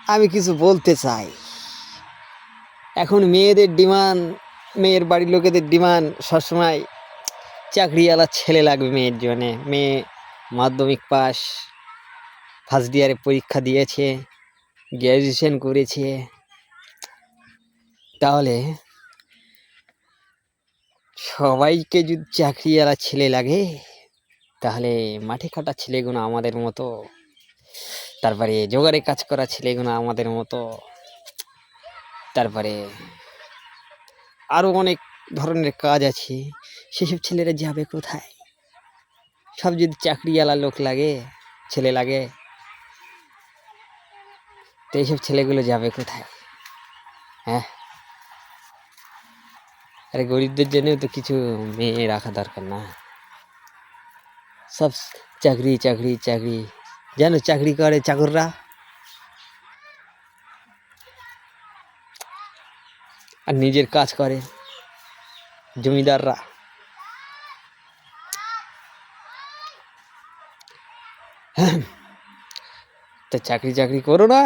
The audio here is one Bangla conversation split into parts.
আমি কিছু বলতে চাই। এখন মেয়েদের ডিমান্ড, মেয়ের বাড়ির লোকেদের ডিমান্ড সবসময় চাকরিওয়ালা ছেলে লাগবে মেয়ের জন্যে। মেয়ে মাধ্যমিক পাস, ফার্স্ট ইয়ারে পরীক্ষা দিয়েছে, গ্র্যাজুয়েশন করেছে। তাহলে সবাইকে যদি চাকরিওয়ালা ছেলে লাগে, তাহলে মাঠে খাটা ছেলেগুলো আমাদের মতো, তারপরে জোগাড়ে কাজ করা ছেলেগুলো আমাদের মতো, তারপরে আরও অনেক ধরনের কাজ আছে, সেসব ছেলেরা যাবে কোথায়? সব যদি চাকরিওয়ালা লোক লাগে, ছেলে লাগে, তো এইসব ছেলেগুলো যাবে কোথায়? হ্যাঁ, আরে গরিবদের জন্যও তো কিছু মেয়ে রাখা দরকার না? সব চাকরি চাকরি চাকরি, যেন চাকরি করে চাকররা, আর নিজের কাজ করে জমিদাররা। তো চাকরি চাকরি করো না,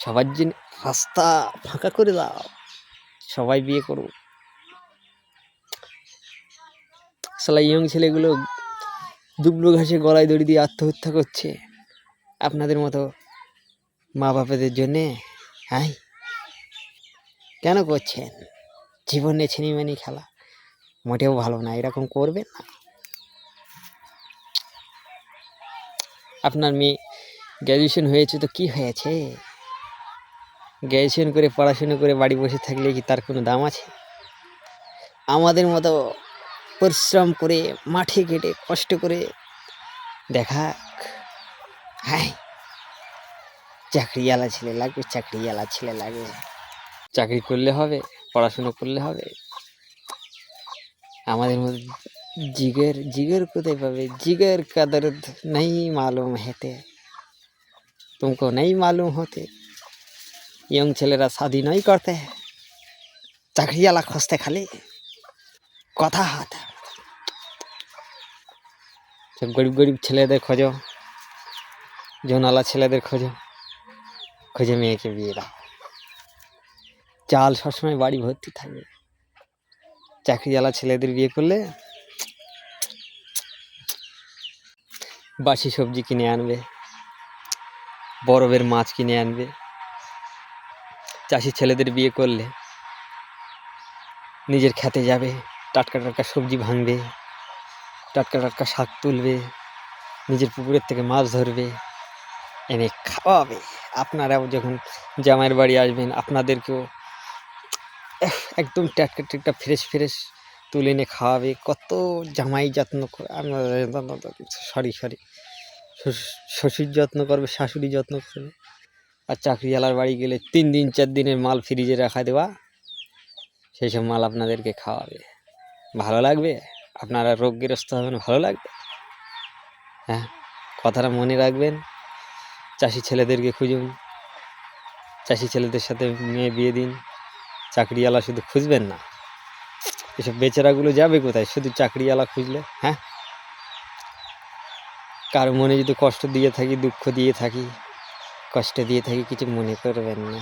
সবার জন্য রাস্তা ফাঁকা করে দাও, সবাই বিয়ে করো। সালা ইয়ং ছেলেগুলো দুবলো ঘাসে গলায় দড়ি দিয়ে আত্মহত্যা করছে আপনাদের মতো মা বাবাদের জন্যে। হ্যাঁ, কেন করছেন? জীবনে ছিনিমিনি খেলা মোটেও ভালো না, এরকম করবেন না। আপনার মেয়ে গ্র্যাজুয়েশন হয়েছে তো কি হয়েছে? গ্র্যাজুয়েশন করে পড়াশুনো করে বাড়ি বসে থাকলে কি তার কোনো দাম আছে? আমাদের মতো পরিশ্রম করে মাঠে ঘেটে কষ্ট করে দেখাক। হ্যাঁ, চাকরিওয়ালা ছেলে লাগবে, চাকরিওয়ালা ছেলে লাগবে। চাকরি করলে হবে, পড়াশুনো করলে হবে? আমাদের মধ্যে जिगर जिगर कोথায় পাবে? जिगर का दर्द नहीं मालूम है तुमको नहीं मालूम होते। ইয়ং ছেলেরা শাদি নয় করতে, চাকরিওয়ালা খুঁজতে খালি কথা হাতে। সব গরিব গরিব ছেলেদের খোঁজো, জোনালা ছেলেদের খোঁজো, খুঁজে মেয়েকে বিয়ে দাও। চাল সবসময় বাড়ি ভর্তি থাকবে। চাকরিওয়ালা ছেলেদের বিয়ে করলে বাসি সবজি কিনে আনবে, বরফের মাছ কিনে আনবে। চাষি ছেলেদের বিয়ে করলে নিজের খেতে যাবে, টাটকা টাটকা সবজি ভাঙবে, টাটকা টাটকা শাক তুলবে, নিজের পুকুরের থেকে মাছ ধরবে, এনে খাওয়াবে। আপনারাও যখন জামাইয়ের বাড়ি আসবেন, আপনাদেরকেও একদম টাটকা টাটকা ফ্রেশ ফ্রেশ তুলে এনে খাওয়াবে। কত জামাই যত্ন করে, সরি শ্বশুর যত্ন করবে, শাশুড়ি যত্ন করবে। আর চাকরিওয়ালার বাড়ি গেলে 3 দিন 4 দিনের মাল ফ্রিজে রাখা দেওয়া, সেই সব মাল আপনাদেরকে খাওয়াবে। ভালো লাগবে? আপনারা রোগগ্রস্ত হবেন, ভালো লাগবে? হ্যাঁ, কথাটা মনে রাখবেন। চাষি ছেলেদেরকে খুঁজুন, চাষি ছেলেদের সাথে মেয়ে বিয়ে দিন। চাকরিওয়ালা শুধু খুঁজবেন না, এসব বেচারাগুলো যাবে কোথায় শুধু চাকরিওয়ালা খুঁজলে? হ্যাঁ, কারো মনে যদি কষ্ট দিয়ে থাকি, দুঃখ দিয়ে থাকি, কষ্ট দিয়ে থাকি, কিছু মনে করবেন না।